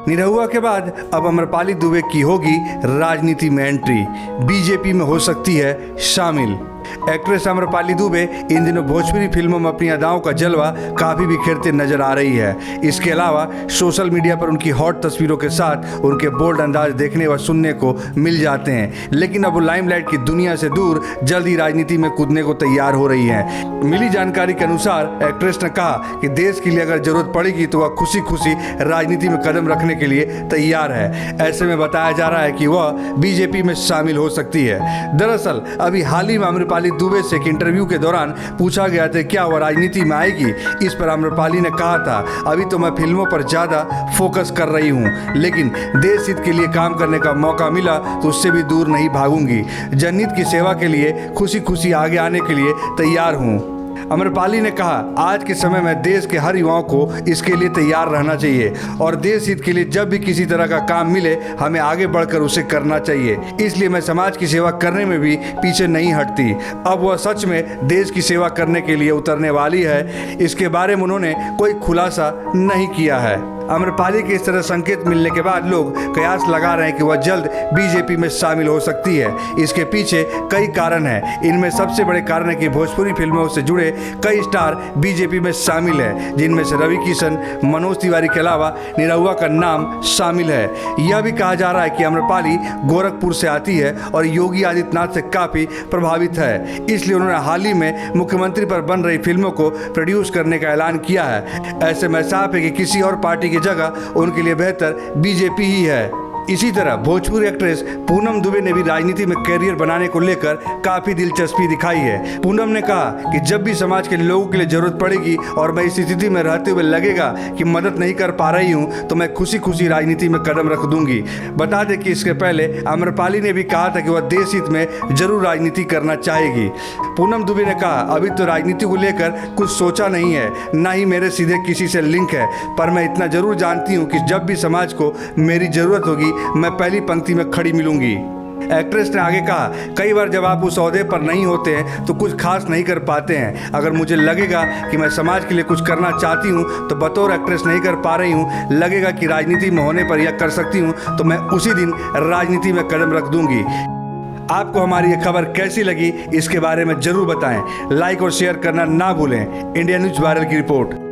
निरहुआ के बाद अब अम्रपाली दुबे की होगी राजनीति में एंट्री, बीजेपी में हो सकती है शामिल। एक्ट्रेस अम्रपाली दुबे इन दिनों भोजपुरी फिल्मों में अपनी अदाओं का जलवा काफ़ी बिखेरते नजर आ रही है। इसके अलावा सोशल मीडिया पर उनकी हॉट तस्वीरों के साथ उनके बोल्ड अंदाज देखने व सुनने को मिल जाते हैं। लेकिन अब वो लाइमलाइट की दुनिया से दूर जल्द ही राजनीति में कूदने को तैयार हो रही हैं। मिली जानकारी के अनुसार एक्ट्रेस ने कहा कि देश के लिए अगर जरूरत पड़ेगी तो वह खुशी खुशी राजनीति में कदम रखने के लिए तैयार है। ऐसे में बताया जा रहा है कि वह बीजेपी में शामिल हो सकती है। दरअसल अभी हाल ही में अम्रपाली दुबे से एक इंटरव्यू के दौरान पूछा गया था क्या वह राजनीति में आएगी। इस पर अम्रपाली ने कहा था, अभी तो मैं फिल्मों पर ज़्यादा फोकस कर रही हूँ, लेकिन देश हित के लिए काम करने का मौका मिला तो उससे भी दूर नहीं भागूंगी। जनहित की सेवा के लिए खुशी खुशी आगे आने के लिए तैयार हूँ। अम्रपाली ने कहा, आज के समय में देश के हर युवाओं को इसके लिए तैयार रहना चाहिए और देश हित के लिए जब भी किसी तरह का काम मिले हमें आगे बढ़कर उसे करना चाहिए। इसलिए मैं समाज की सेवा करने में भी पीछे नहीं हटती। अब वह सच में देश की सेवा करने के लिए उतरने वाली है। इसके बारे में उन्होंने कोई खुलासा नहीं किया है। अम्रपाली के इस तरह संकेत मिलने के बाद लोग कयास लगा रहे हैं कि वह जल्द बीजेपी में शामिल हो सकती है। इसके पीछे कई कारण हैं। इनमें सबसे बड़े कारण है कि भोजपुरी फिल्मों से जुड़े कई स्टार बीजेपी में शामिल हैं, जिनमें से रवि किशन, मनोज तिवारी के अलावा निरहुआ का नाम शामिल है। यह भी कहा जा रहा है कि अम्रपाली गोरखपुर से आती है और योगी आदित्यनाथ से काफ़ी प्रभावित है। इसलिए उन्होंने हाल ही में मुख्यमंत्री पर बन रही फिल्मों को प्रोड्यूस करने का ऐलान किया है। ऐसे में साफ है कि किसी और पार्टी जगह उनके लिए बेहतर बीजेपी ही है। इसी तरह भोजपुरी एक्ट्रेस पूनम दुबे ने भी राजनीति में करियर बनाने को लेकर काफी दिलचस्पी दिखाई है। पूनम ने कहा कि जब भी समाज के लोगों के लिए जरूरत पड़ेगी और मैं इस स्थिति में रहते हुए लगेगा कि मदद नहीं कर पा रही हूं तो मैं खुशी खुशी राजनीति में कदम रख दूंगी। बता दें कि इसके पहले अम्रपाली ने भी कहा था कि वह देश हित में जरूर राजनीति करना चाहेगी। पूनम दुबे ने कहा, अभी तो राजनीति को लेकर कुछ सोचा नहीं है, ना ही मेरे सीधे किसी से लिंक है, पर मैं इतना जरूर जानती हूँ कि जब भी समाज को मेरी जरूरत होगी मैं पहली पंक्ति में खड़ी मिलूंगी। एक्ट्रेस ने आगे कहा, कई बार जब आप उस ओहदे पर नहीं होते हैं तो कुछ खास नहीं कर पाते हैं। अगर मुझे लगेगा कि मैं समाज के लिए कुछ करना चाहती हूँ तो बतौर एक्ट्रेस नहीं कर पा रही हूँ, लगेगा कि राजनीति में होने पर यह कर सकती हूँ तो मैं उसी दिन राजनीति में कदम रख दूंगी। आपको हमारी ये खबर कैसी लगी इसके बारे में जरूर बताएं। लाइक और शेयर करना ना भूलें। इंडिया न्यूज़ वायरल की रिपोर्ट।